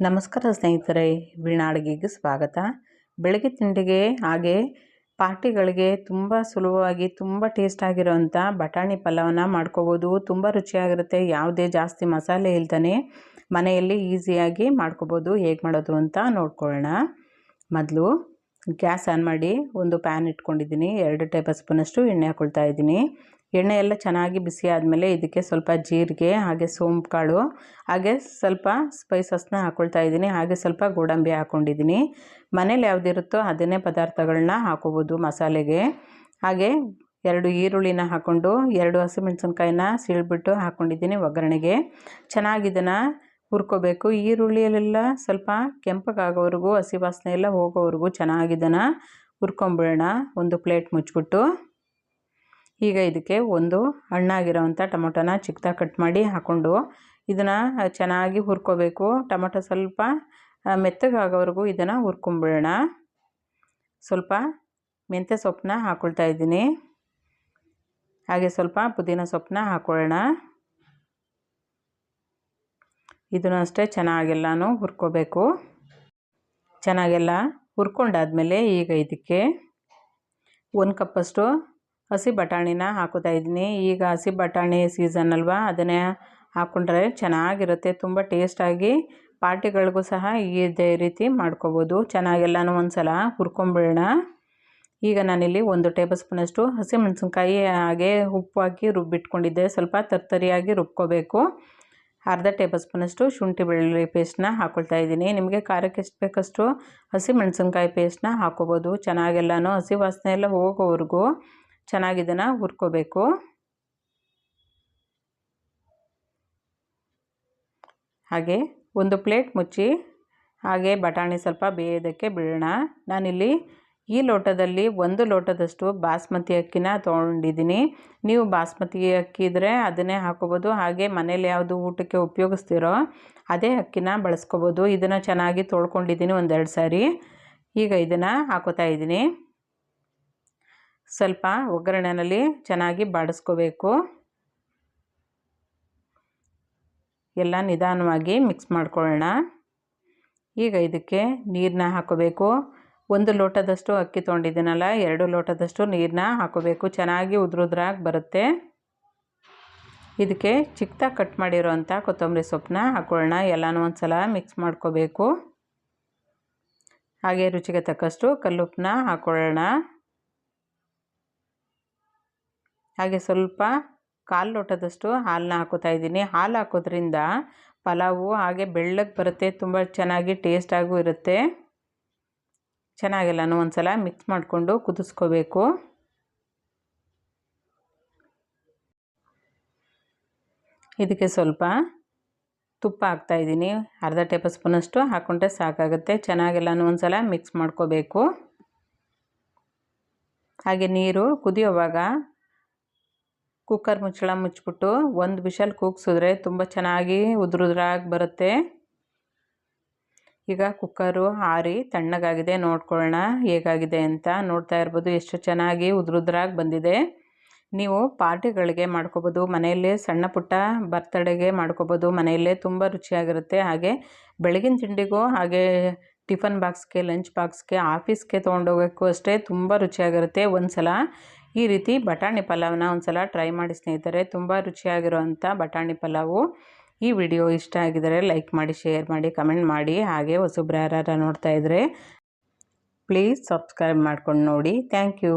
ನಮಸ್ಕಾರ ಸ್ನೇಹಿತರೆ, ವೀಣಾ ಅಡುಗೆಗೆ ಸ್ವಾಗತ. ಬೆಳಗ್ಗೆ ತಿಂಡಿಗೆ ಹಾಗೆ ಪಾರ್ಟಿಗಳಿಗೆ ತುಂಬ ಸುಲಭವಾಗಿ ತುಂಬ ಟೇಸ್ಟ್ ಆಗಿರೋಂಥ ಬಟಾಣಿ ಪಲಾವನ್ನ ಮಾಡ್ಕೋಬೋದು. ತುಂಬ ರುಚಿಯಾಗಿರುತ್ತೆ. ಯಾವುದೇ ಜಾಸ್ತಿ ಮಸಾಲೆ ಇಲ್ದೇ ಮನೆಯಲ್ಲಿ ಈಸಿಯಾಗಿ ಮಾಡ್ಕೋಬೋದು. ಹೇಗೆ ಮಾಡೋದು ಅಂತ ನೋಡ್ಕೊಳ್ಳೋಣ. ಮೊದಲು ಗ್ಯಾಸ್ ಆನ್ ಮಾಡಿ ಒಂದು ಪ್ಯಾನ್ ಇಟ್ಕೊಂಡಿದ್ದೀನಿ. 2 ಟೇಬಲ್ ಸ್ಪೂನಷ್ಟು ಎಣ್ಣೆ ಹಾಕ್ಕೊಳ್ತಾ ಇದ್ದೀನಿ. ಎಣ್ಣೆ ಎಲ್ಲ ಚೆನ್ನಾಗಿ ಬಿಸಿ ಆದಮೇಲೆ ಇದಕ್ಕೆ ಸ್ವಲ್ಪ ಜೀರಿಗೆ, ಹಾಗೆ ಸೋಂಪು ಕಾಳು, ಹಾಗೆ ಸ್ವಲ್ಪ ಸ್ಪೈಸಸ್ನ ಹಾಕ್ಕೊಳ್ತಾ ಇದ್ದೀನಿ. ಹಾಗೆ ಸ್ವಲ್ಪ ಗೋಡಂಬಿ ಹಾಕ್ಕೊಂಡಿದ್ದೀನಿ. ಮನೇಲಿ ಯಾವುದಿರುತ್ತೋ ಅದನ್ನೇ ಪದಾರ್ಥಗಳನ್ನ ಹಾಕೋಬೋದು ಮಸಾಲೆಗೆ. ಹಾಗೆ 2 ಈರುಳ್ಳಿನ ಹಾಕ್ಕೊಂಡು 2 ಹಸಿಮೆಣಸಿನ್ಕಾಯಿನ ಸೀಳ್ಬಿಟ್ಟು ಹಾಕ್ಕೊಂಡಿದ್ದೀನಿ ಒಗ್ಗರಣೆಗೆ. ಚೆನ್ನಾಗಿ ಇದನ್ನು ಹುರ್ಕೋಬೇಕು. ಈರುಳ್ಳಿಯಲ್ಲೆಲ್ಲ ಸ್ವಲ್ಪ ಕೆಂಪಗಾಗೋವರೆಗೂ, ಹಸಿ ವಾಸನೆ ಎಲ್ಲ ಹೋಗೋವರೆಗೂ ಚೆನ್ನಾಗಿ ಇದನ್ನು ಹುರ್ಕೊಂಬಿಡೋಣ. ಒಂದು ಪ್ಲೇಟ್ ಮುಚ್ಚಿಬಿಟ್ಟು ಈಗ ಇದಕ್ಕೆ ಒಂದು ಹಣ್ಣಾಗಿರೋವಂಥ ಟೊಮೊಟೊನ ಚಿಕ್ಕದಾಗಿ ಕಟ್ ಮಾಡಿ ಹಾಕ್ಕೊಂಡು ಇದನ್ನು ಚೆನ್ನಾಗಿ ಹುರ್ಕೋಬೇಕು. ಟೊಮೊಟೊ ಸ್ವಲ್ಪ ಮೆತ್ತಗಾಗೋವರೆಗೂ ಇದನ್ನು ಹುರ್ಕೊಂಬಿಡೋಣ. ಸ್ವಲ್ಪ ಮೆಂತ್ಯ ಸೊಪ್ಪನ್ನ ಹಾಕ್ಕೊಳ್ತಾ ಇದ್ದೀನಿ. ಹಾಗೆ ಸ್ವಲ್ಪ ಪುದೀನ ಸೊಪ್ಪನ್ನ ಹಾಕ್ಕೊಳ್ಳೋಣ. ಇದನ್ನು ಅಷ್ಟೇ ಚೆನ್ನಾಗೆಲ್ಲನೂ ಹುರ್ಕೋಬೇಕು. ಚೆನ್ನಾಗೆಲ್ಲ ಹುರ್ಕೊಂಡಾದ್ಮೇಲೆ ಈಗ ಇದಕ್ಕೆ 1 ಕಪ್ಪಷ್ಟು ಹಸಿ ಬಟಾಣಿನ ಹಾಕೋತಾ ಇದ್ದೀನಿ. ಈಗ ಹಸಿ ಬಟಾಣಿ ಸೀಸನ್ ಅಲ್ವಾ, ಅದನ್ನೇ ಹಾಕ್ಕೊಂಡ್ರೆ ಚೆನ್ನಾಗಿರುತ್ತೆ. ತುಂಬ ಟೇಸ್ಟಾಗಿ ಪಾರ್ಟಿಗಳಿಗೂ ಸಹ ಇದೇ ರೀತಿ ಮಾಡ್ಕೋಬೋದು. ಚೆನ್ನಾಗೆಲ್ಲನೂ ಒಂದು ಸಲ ಹುರ್ಕೊಂಬಿಡೋಣ. ಈಗ ನಾನಿಲ್ಲಿ 1 ಟೇಬಲ್ ಸ್ಪೂನಷ್ಟು ಹಸಿಮೆಣಸಿನ್ಕಾಯಿ ಹಾಗೆ ಉಪ್ಪು ಹಾಕಿ ರುಬ್ಬಿಟ್ಕೊಂಡಿದ್ದೆ. ಸ್ವಲ್ಪ ತರ್ತರಿಯಾಗಿ ರುಬ್ಕೋಬೇಕು. ಅರ್ಧ ಟೇಬಲ್ ಸ್ಪೂನಷ್ಟು ಶುಂಠಿ ಬೆಳ್ಳುಳ್ಳಿ ಪೇಸ್ಟ್ನ ಹಾಕ್ಕೊಳ್ತಾ ಇದ್ದೀನಿ. ನಿಮಗೆ ಖಾರಕ್ಕೆ ಎಷ್ಟು ಬೇಕಷ್ಟು ಹಸಿಮೆಣಸಿನ್ಕಾಯಿ ಪೇಸ್ಟ್ನ ಹಾಕ್ಕೋಬೋದು. ಚೆನ್ನಾಗೆಲ್ಲನೂ ಹಸಿ ವಾಸನೆ ಎಲ್ಲ ಹೋಗೋವರೆಗೂ ಚೆನ್ನಾಗಿ ಇದನ್ನು ಹುರ್ಕೋಬೇಕು. ಹಾಗೆ ಒಂದು ಪ್ಲೇಟ್ ಮುಚ್ಚಿ ಹಾಗೆ ಬಟಾಣಿ ಸ್ವಲ್ಪ ಬೇಯೋದಕ್ಕೆ ಬಿಡೋಣ. ನಾನಿಲ್ಲಿ ಈ ಲೋಟದಲ್ಲಿ 1 ಲೋಟದಷ್ಟು ಬಾಸ್ಮತಿ ಅಕ್ಕಿನ ತೊಗೊಂಡಿದ್ದೀನಿ. ನೀವು ಬಾಸ್ಮತಿ ಅಕ್ಕಿ ಇದ್ದರೆ ಅದನ್ನೇ ಹಾಕೋಬೋದು. ಹಾಗೆ ಮನೇಲಿ ಯಾವುದು ಊಟಕ್ಕೆ ಉಪಯೋಗಿಸ್ತೀರೋ ಅದೇ ಅಕ್ಕಿನ ಬಳಸ್ಕೋಬೋದು. ಇದನ್ನು ಚೆನ್ನಾಗಿ ತೊಳ್ಕೊಂಡಿದ್ದೀನಿ 1-2 ಸಾರಿ. ಈಗ ಇದನ್ನು ಹಾಕೋತಾ ಇದ್ದೀನಿ. ಸ್ವಲ್ಪ ಒಗ್ಗರಣೆಯಲ್ಲಿ ಚೆನ್ನಾಗಿ ಬಾಡಿಸ್ಕೋಬೇಕು. ಎಲ್ಲ ನಿಧಾನವಾಗಿ ಮಿಕ್ಸ್ ಮಾಡ್ಕೊಳ್ಳೋಣ. ಈಗ ಇದಕ್ಕೆ ನೀರನ್ನ ಹಾಕೋಬೇಕು. 1 ಲೋಟದಷ್ಟು ಅಕ್ಕಿ ತೊಗೊಂಡಿದ್ದೀನಲ್ಲ, 2 ಲೋಟದಷ್ಟು ನೀರನ್ನ ಹಾಕೋಬೇಕು. ಚೆನ್ನಾಗಿ ಉದ್ರುದ್ರಾಗಿ ಬರುತ್ತೆ. ಇದಕ್ಕೆ ಚಿಕ್ಕದಾಗಿ ಕಟ್ ಮಾಡಿರೋಂಥ ಕೊತ್ತಂಬರಿ ಸೊಪ್ಪನ್ನ ಹಾಕೊಳ್ಳೋಣ. ಎಲ್ಲನೂ ಒಂದು ಸಲ ಮಿಕ್ಸ್ ಮಾಡ್ಕೋಬೇಕು. ಹಾಗೆ ರುಚಿಗೆ ತಕ್ಕಷ್ಟು ಕಲ್ಲುಪ್ಪನ್ನ ಹಾಕ್ಕೊಳ್ಳೋಣ. ಹಾಗೆ ಸ್ವಲ್ಪ 1/4 ಲೋಟದಷ್ಟು ಹಾಲನ್ನ ಹಾಕೋತಾ ಇದ್ದೀನಿ. ಹಾಲು ಹಾಕೋದ್ರಿಂದ ಪಲಾವು ಹಾಗೆ ಬೆಳ್ಳಗೆ ಬರುತ್ತೆ. ತುಂಬ ಚೆನ್ನಾಗಿ ಟೇಸ್ಟಾಗೂ ಇರುತ್ತೆ. ಚೆನ್ನಾಗೆಲ್ಲನೂ ಒಂದು ಸಲ ಮಿಕ್ಸ್ ಮಾಡಿಕೊಂಡು ಕುದಿಸ್ಕೋಬೇಕು. ಇದಕ್ಕೆ ಸ್ವಲ್ಪ ತುಪ್ಪ ಹಾಕ್ತಾಯಿದ್ದೀನಿ. ಅರ್ಧ ಟೇಬಲ್ ಸ್ಪೂನಷ್ಟು ಹಾಕ್ಕೊಂಡ್ರೆ ಸಾಕಾಗುತ್ತೆ. ಚೆನ್ನಾಗೆಲ್ಲನೂ ಒಂದು ಸಲ ಮಿಕ್ಸ್ ಮಾಡ್ಕೋಬೇಕು. ಹಾಗೆ ನೀರು ಕುದಿಯೋವಾಗ ಕುಕ್ಕರ್ ಮುಚ್ಚಳ ಮುಚ್ಚಿಬಿಟ್ಟು 1 ವಿಷಲ್ ಕೂಗಿಸಿದ್ರೆ ತುಂಬ ಚೆನ್ನಾಗಿ ಉದ್ರುದ್ರಾಗಿ ಬರುತ್ತೆ. ಈಗ ಕುಕ್ಕರು ಆರಿ ತಣ್ಣಗಾಗಿದೆ. ನೋಡ್ಕೊಳ್ಳೋಣ ಹೇಗಾಗಿದೆ ಅಂತ. ನೋಡ್ತಾ ಇರ್ಬೋದು ಎಷ್ಟು ಚೆನ್ನಾಗಿ ಉದ್ರುದ್ರಾಗಿ ಬಂದಿದೆ. ನೀವು ಪಾರ್ಟಿಗಳಿಗೆ ಮಾಡ್ಕೋಬೋದು. ಮನೆಯಲ್ಲೇ ಸಣ್ಣ ಪುಟ್ಟ ಬರ್ತಡೆಗೆ ಮಾಡ್ಕೋಬೋದು. ಮನೆಯಲ್ಲೇ ತುಂಬ ರುಚಿಯಾಗಿರುತ್ತೆ. ಹಾಗೆ ಬೆಳಗಿನ ತಿಂಡಿಗೂ ಹಾಗೆ ಟಿಫನ್ ಬಾಕ್ಸ್ಗೆ, ಲಂಚ್ ಬಾಕ್ಸ್ಗೆ, ಆಫೀಸ್ಗೆ ತೊಗೊಂಡೋಗೋಕ್ಕೂ ಅಷ್ಟೇ ತುಂಬ ರುಚಿಯಾಗಿರುತ್ತೆ. ಒಂದು ಸಲ ಈ ರೀತಿ ಬಟಾಣಿ ಪಲಾವನ್ನ ಒಂದು ಸಲ ಟ್ರೈ ಮಾಡಿ ಸ್ನೇಹಿತರೆ. ತುಂಬ ರುಚಿಯಾಗಿರುವಂಥ ಬಟಾಣಿ ಪಲಾವು. ಈ ವಿಡಿಯೋ ಇಷ್ಟ ಆಗಿದರೆ ಲೈಕ್ ಮಾಡಿ, ಶೇರ್ ಮಾಡಿ, ಕಮೆಂಟ್ ಮಾಡಿ. ಹಾಗೆ ಹೊಸಬ್ರು ಯಾರು ನೋಡ್ತಾ ಇದ್ದರೆ ಪ್ಲೀಸ್ ಸಬ್ಸ್ಕ್ರೈಬ್ ಮಾಡ್ಕೊಂಡು ನೋಡಿ. Thank you.